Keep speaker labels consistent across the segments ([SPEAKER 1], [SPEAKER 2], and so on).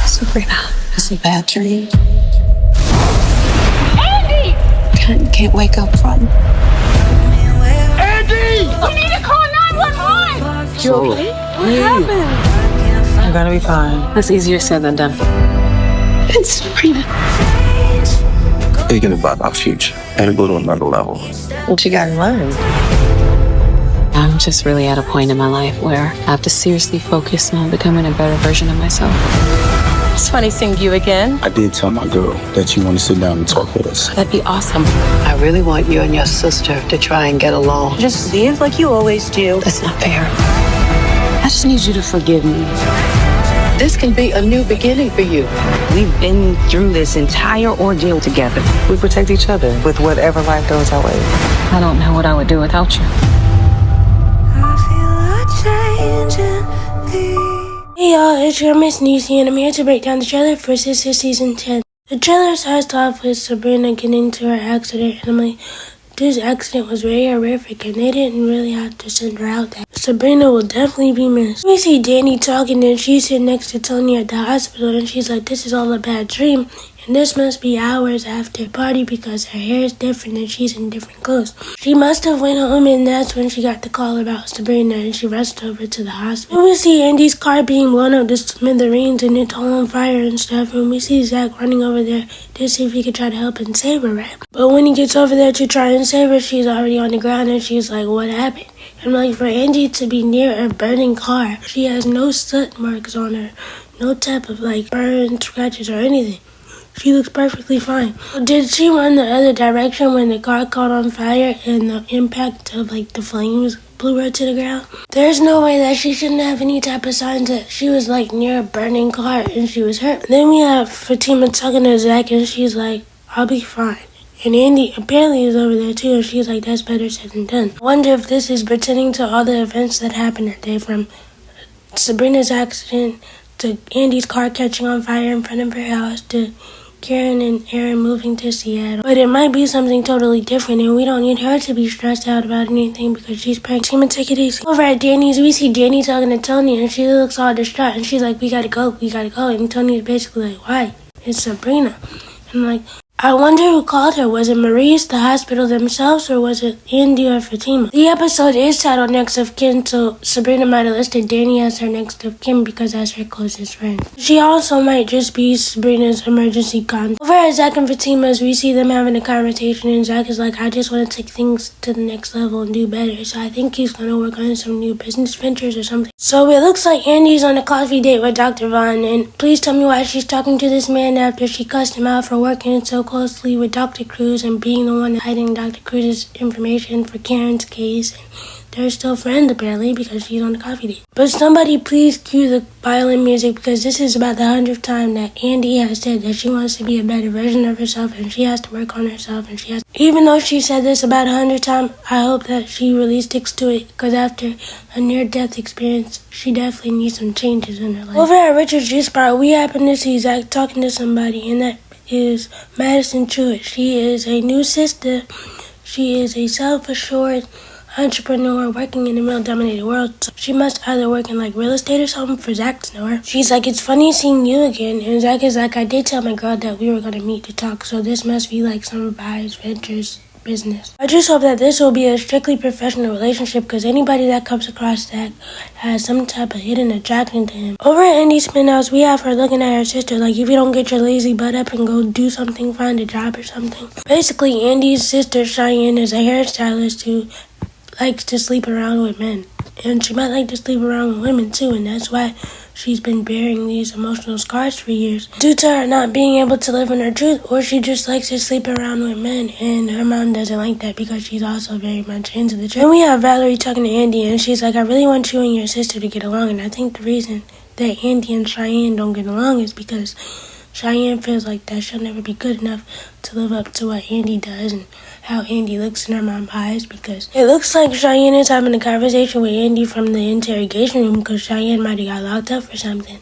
[SPEAKER 1] Sabrina, it's a bad dream.
[SPEAKER 2] Andy!
[SPEAKER 1] Can't wake up from.
[SPEAKER 2] Andy! We need to call 911!
[SPEAKER 3] You okay?
[SPEAKER 2] What happened?
[SPEAKER 3] I'm gonna be fine.
[SPEAKER 1] That's easier said than done. It's Sabrina.
[SPEAKER 4] Thinking about our future and go to another level.
[SPEAKER 3] What you gotta learn?
[SPEAKER 1] I'm just really at a point in my life where I have to seriously focus on becoming a better version of myself.
[SPEAKER 3] It's funny seeing you again.
[SPEAKER 4] I did tell my girl that you want to sit down and talk with us.
[SPEAKER 1] That'd be awesome. I really want you and your sister to try and get along.
[SPEAKER 3] Just live like you always do.
[SPEAKER 1] That's not fair. I just need you to forgive me. This can be a new beginning for you.
[SPEAKER 3] We've been through this entire ordeal together. We protect each other with whatever life throws our way.
[SPEAKER 1] I don't know what I would do without you.
[SPEAKER 5] Hey y'all, it's your Missniecytv and I'm here to break down the trailer for Sistas Season 10. The trailer starts off with Sabrina getting into her accident and I'm like, this accident was very horrific and they didn't really have to send her out there. Sabrina will definitely be missed. We see Danny talking and she's sitting next to Tony at the hospital and she's like, this is all a bad dream. And this must be hours after the party because her hair is different and she's in different clothes. She must have went home and that's when she got the call about Sabrina and she rushed over to the hospital. And we see Andy's car being blown up to smithereens and it's all on fire and stuff. And we see Zach running over there to see if he could try to help and save her, right? But when he gets over there to try and save her, she's already on the ground and she's like, what happened? And like for Andy to be near a burning car, she has no soot marks on her, no type of like burn, scratches or anything. She looks perfectly fine. Did she run the other direction when the car caught on fire and the impact of like the flames blew her to the ground? There's no way that she shouldn't have any type of signs that she was like near a burning car and she was hurt. Then we have Fatima talking to Zach and she's like, I'll be fine. And Andy apparently is over there too and she's like, that's better said than done. I wonder if this is pertaining to all the events that happened that day, from Sabrina's accident to Andy's car catching on fire in front of her house to Karen and Aaron moving to Seattle. But it might be something totally different and we don't need her to be stressed out about anything because she's pregnant. Team, take it easy. Over at Danny's, we see Danny talking to Tony and she looks all distraught and she's like, we gotta go. And Tony's basically like, why? It's Sabrina. And like, I wonder who called her. Was it Maurice, the hospital themselves, or was it Andy or Fatima? The episode is titled Next of Kin, so Sabrina might have listed Danny as her next of kin because that's her closest friend. She also might just be Sabrina's emergency contact. Over at Zach and Fatima's, we see them having a conversation, and Zach is like, I just want to take things to the next level and do better, so I think he's going to work on some new business ventures or something. So it looks like Andy's on a coffee date with Dr. Vaughn, and please tell me why she's talking to this man after she cussed him out for working so closely with Dr. Cruz and being the one hiding Dr. Cruz's information for Karen's case. And they're still friends apparently because she's on the coffee date. But somebody please cue the violin music because this is about the 100th time that Andy has said that she wants to be a better version of herself and she has to work on herself and even though she said this about 100 times, I hope that she really sticks to it because after a near-death experience, she definitely needs some changes in her life. Over at Richard's Juice Bar, we happen to see Zach talking to somebody and that is Madison Truitt. She is a new sister. She is a self-assured entrepreneur working in a male-dominated world. So she must either work in like real estate or something for Zach to know her. She's like, it's funny seeing you again. And Zach is like, I did tell my girl that we were going to meet to talk. So this must be like some of Buy's ventures business. I just hope that this will be a strictly professional relationship because anybody that comes across Zach has some type of hidden attraction to him. Over at Andy's penthouse, we have her looking at her sister like, if you don't get your lazy butt up and go do something, find a job or something. Basically, Andy's sister Cheyenne is a hairstylist who likes to sleep around with men. And she might like to sleep around with women too, and that's why she's been bearing these emotional scars for years due to her not being able to live in her truth, or she just likes to sleep around with men, and her mom doesn't like that because she's also very much into the truth. And we have Valerie talking to Andy, and she's like, I really want you and your sister to get along, and I think the reason that Andy and Cheyenne don't get along is because Cheyenne feels like that she'll never be good enough to live up to what Andy does and how Andy looks in her mom's eyes, because it looks like Cheyenne is having a conversation with Andy from the interrogation room because Cheyenne might have got locked up for something.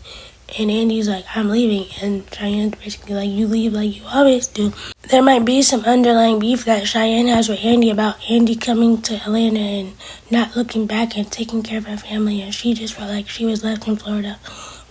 [SPEAKER 5] And Andy's like, I'm leaving. And Cheyenne's basically like, you leave like you always do. There might be some underlying beef that Cheyenne has with Andy about Andy coming to Atlanta and not looking back and taking care of her family. And she just felt like she was left in Florida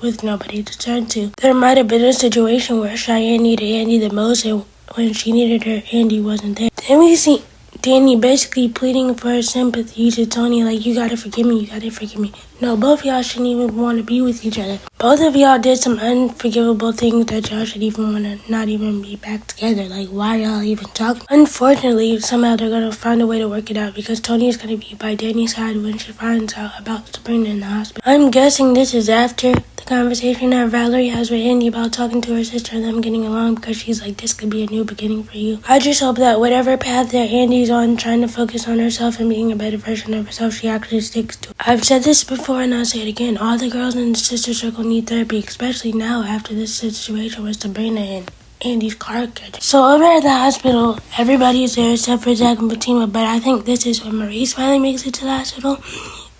[SPEAKER 5] with nobody to turn to. There might have been a situation where Cheyenne needed Andy the most, and when she needed her, Andy wasn't there. Then we see Danny basically pleading for her sympathy to Tony, like, you gotta forgive me, you gotta forgive me. No, both y'all shouldn't even want to be with each other. Both of y'all did some unforgivable things that y'all should even want to not even be back together. Like, why y'all even talking? Unfortunately, somehow they're gonna find a way to work it out because Tony is gonna be by Danny's side when she finds out about Sabrina in the hospital. I'm guessing this is after the conversation that Valerie has with Andy about talking to her sister and them getting along, because she's like, this could be a new beginning for you. I just hope that whatever path that Andy's on, trying to focus on herself and being a better version of herself, she actually sticks to it. I've said this before and I'll say it again. All the girls in the sister circle need therapy, especially now after this situation with Sabrina and Andy's car crash. So over at the hospital, everybody's there except for Zach and Fatima, but I think this is when Maurice finally makes it to the hospital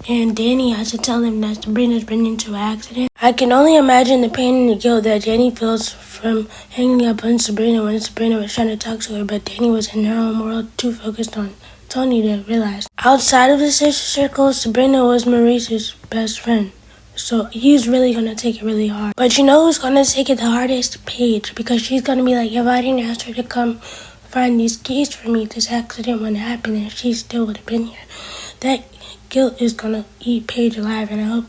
[SPEAKER 5] and Danny has to tell him that Sabrina's been into an accident. I can only imagine the pain and the guilt that Danny feels from hanging up on Sabrina when Sabrina was trying to talk to her, but Danny was in her own world, too focused on Tony to realize. Outside of the sister circle, Sabrina was Maurice's best friend. So he's really going to take it really hard. But you know who's going to take it the hardest? Paige. Because she's going to be like, if I didn't ask her to come find these keys for me, this accident wouldn't happen and she still would have been here. That guilt is going to eat Paige alive, and I hope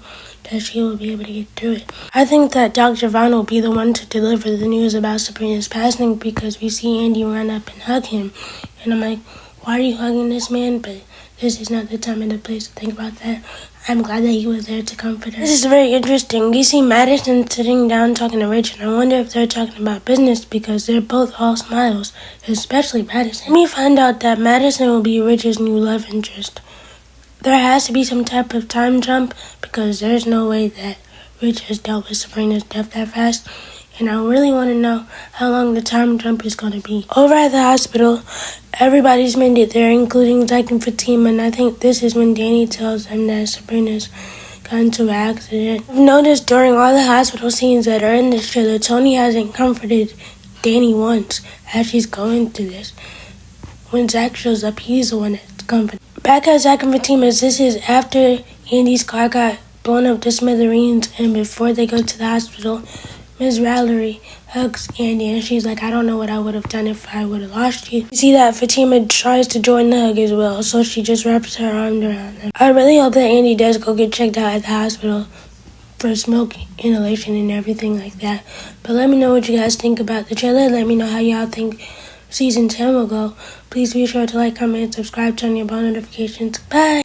[SPEAKER 5] that she will be able to get through it. I think that Dr. Vaughn will be the one to deliver the news about Sabrina's passing because we see Andy run up and hug him. And I'm like, why are you hugging this man? But this is not the time and the place to think about that. I'm glad that he was there to comfort her. This is very interesting. You see Madison sitting down talking to Rich, and I wonder if they're talking about business because they're both all smiles, especially Madison. Let me find out that Madison will be Rich's new love interest. There has to be some type of time jump because there's no way that Rich has dealt with Sabrina's death that fast. And I really want to know how long the time jump is going to be. Over at the hospital, everybody's made it there, including Zach and Fatima, and I think this is when Danny tells them that Sabrina's got into an accident. I've noticed during all the hospital scenes that are in this trailer, Tony hasn't comforted Danny once as she's going through this. When Zach shows up, he's the one that's comforted. Back at Zach and Fatima's, this is after Andy's car got blown up to smithereens, and before they go to the hospital, Miss Valerie hugs Andy, and she's like, I don't know what I would have done if I would have lost you. You see that Fatima tries to join the hug as well, so she just wraps her arms around them. I really hope that Andy does go get checked out at the hospital for smoke inhalation and everything like that. But let me know what you guys think about the trailer. Let me know how y'all think Season 10 will go. Please be sure to like, comment, and subscribe, turn on your bell notifications. Bye!